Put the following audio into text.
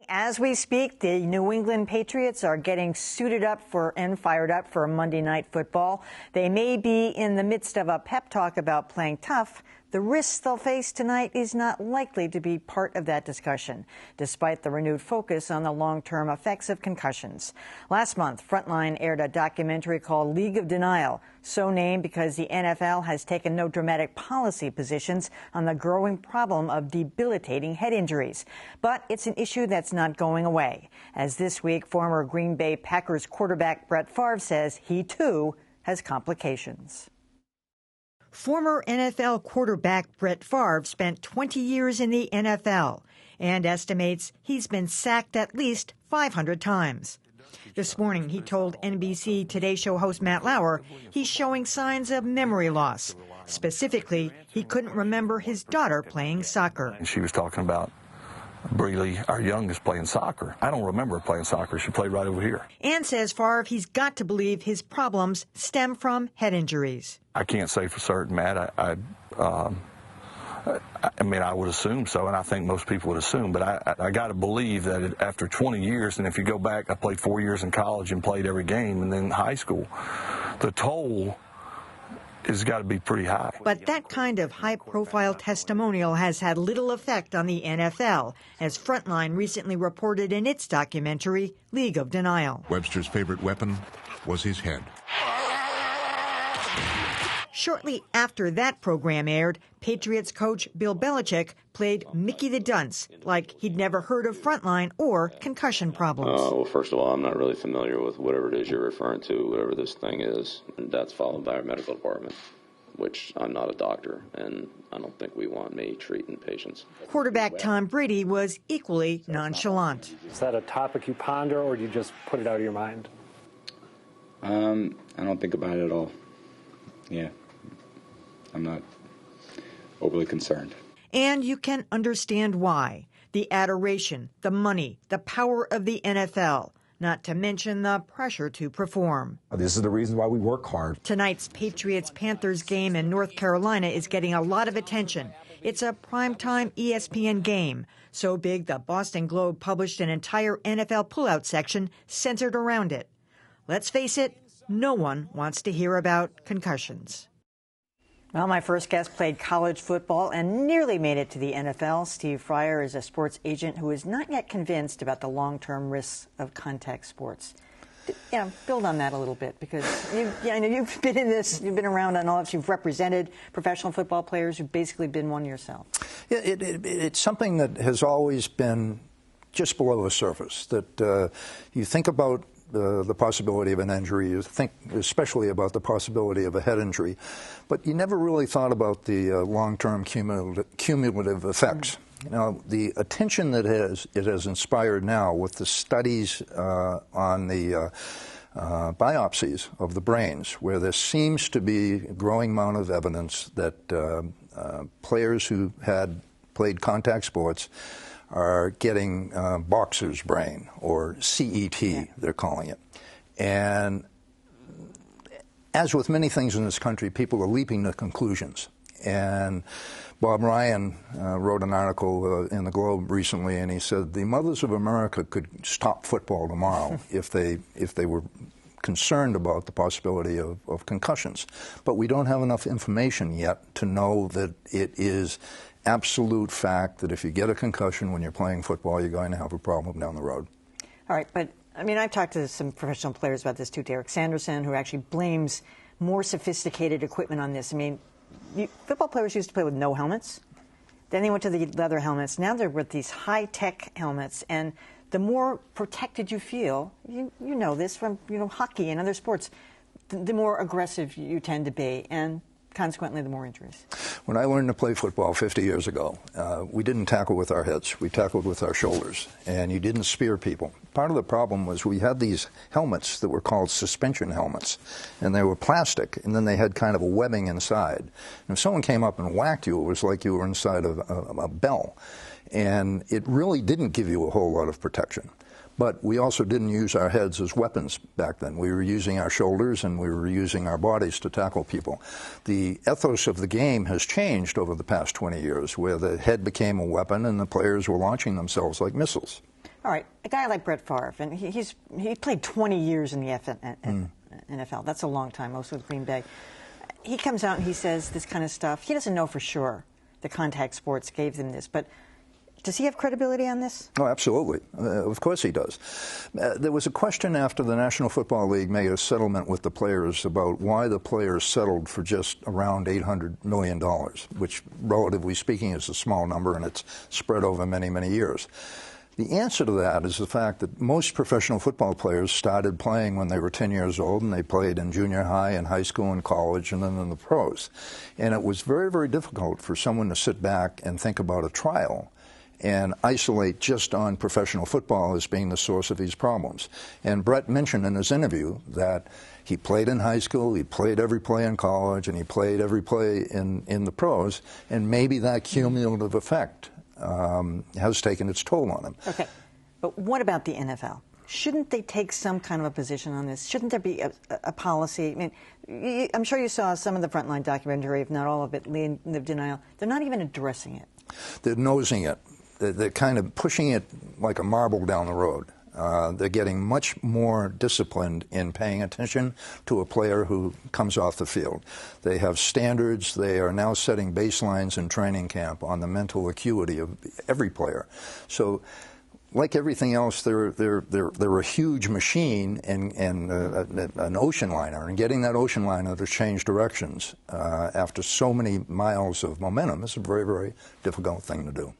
As we speak, the New England Patriots are getting suited up and fired up for Monday Night Football. They may be in the midst of a pep talk about playing tough. The risks they'll face tonight is not likely to be part of that discussion, despite the renewed focus on the long-term effects of concussions. Last month, Frontline aired a documentary called League of Denial, so named because the NFL has taken no dramatic policy positions on the growing problem of debilitating head injuries. But it's an issue that's not going away, as this week former Green Bay Packers quarterback Brett Farve says he, too, has complications. Former NFL quarterback Brett Farve spent 20 years in the NFL and estimates he's been sacked at least 500 times. This morning, he told NBC Today Show host Matt Lauer he's showing signs of memory loss. Specifically, he couldn't remember his daughter playing soccer. She was talking about Breeley, our youngest, playing soccer. I don't remember her playing soccer. She played right over here. And says Favre he's got to believe his problems stem from head injuries. I can't say for certain, Matt. I mean, I would assume so, and I think most people would assume, but I got to believe that after 20 years, and if you go back, I played 4 years in college and played every game, and then high school, the toll has got to be pretty high. But that kind of high-profile testimonial has had little effect on the NFL, as Frontline recently reported in its documentary, League of Denial. Webster's favorite weapon was his head. Shortly after that program aired, Patriots coach Bill Belichick played Mickey the Dunce, like he'd never heard of Frontline or concussion problems. Well, first of all, I'm not really familiar with whatever it is you're referring to, whatever this thing is. And that's followed by our medical department, which I'm not a doctor, and I don't think we want me treating patients. Quarterback Tom Brady was equally nonchalant. Is that a topic you ponder, or do you just put it out of your mind? I don't think about it at all. Yeah. I'm not overly concerned. And you can understand why. The adoration, the money, the power of the NFL, not to mention the pressure to perform. This is the reason why we work hard. Tonight's Patriots-Panthers game in North Carolina is getting a lot of attention. It's a primetime ESPN game, so big the Boston Globe published an entire NFL pullout section centered around it. Let's face it, no one wants to hear about concussions. Well, my first guest played college football and nearly made it to the NFL. Steve Fehr is a sports agent who is not yet convinced about the long-term risks of contact sports. Yeah, build on that a little bit, because I know you've been in this, you've been around on all this, you've represented professional football players, you've basically been one yourself. Yeah, it's something that has always been just below the surface, that you think about the possibility of an injury, you think especially about the possibility of a head injury, but you never really thought about the long-term cumulative effects. You know, the attention that it has inspired now with the studies on the biopsies of the brains, where there seems to be a growing amount of evidence that players who had played contact sports are getting boxer's brain, or CET, they're calling it. And as with many things in this country, people are leaping to conclusions. And Bob Ryan wrote an article in the Globe recently, and he said the mothers of America could stop football tomorrow if they were concerned about the possibility of concussions. But we don't have enough information yet to know that it is absolute fact that if you get a concussion when you're playing football, you're going to have a problem down the road. All right, but I mean, I've talked to some professional players about this too. Derek Sanderson, who actually blames more sophisticated equipment on this. I mean, football players used to play with no helmets. Then they went to the leather helmets. Now they're with these high-tech helmets, and the more protected you feel, you know this from hockey and other sports, the more aggressive you tend to be, and consequently the more injuries. When I learned to play football 50 years ago, we didn't tackle with our heads. We tackled with our shoulders, and you didn't spear people. Part of the problem was we had these helmets that were called suspension helmets, and they were plastic, and then they had kind of a webbing inside. And if someone came up and whacked you, it was like you were inside of a bell. And it really didn't give you a whole lot of protection. But we also didn't use our heads as weapons back then. We were using our shoulders and we were using our bodies to tackle people. The ethos of the game has changed over the past 20 years, where the head became a weapon and the players were launching themselves like missiles. All right, a guy like Brett Farve, and he played 20 years in the NFL. That's a long time, most with Green Bay. He comes out and he says this kind of stuff. He doesn't know for sure the contact sports gave them this, but does he have credibility on this? Oh, absolutely. Of course he does. There was a question after the National Football League made a settlement with the players about why the players settled for just around $800 million, which, relatively speaking, is a small number, and it's spread over many, many years. The answer to that is the fact that most professional football players started playing when they were 10 years old, and they played in junior high and high school and college and then in the pros. And it was very, very difficult for someone to sit back and think about a trial and isolate just on professional football as being the source of these problems. And Brett mentioned in his interview that he played in high school, he played every play in college, and he played every play in the pros, and maybe that cumulative effect has taken its toll on him. Okay, but what about the NFL? Shouldn't they take some kind of a position on this? Shouldn't there be a policy? I mean, I'm sure you saw some of the Frontline documentary, if not all of it, lived in denial. They're not even addressing it. They're nosing it. They're kind of pushing it like a marble down the road. They're getting much more disciplined in paying attention to a player who comes off the field. They have standards. They are now setting baselines in training camp on the mental acuity of every player. So, like everything else, they're a huge machine and an ocean liner, and getting that ocean liner to change directions after so many miles of momentum is a very, very difficult thing to do.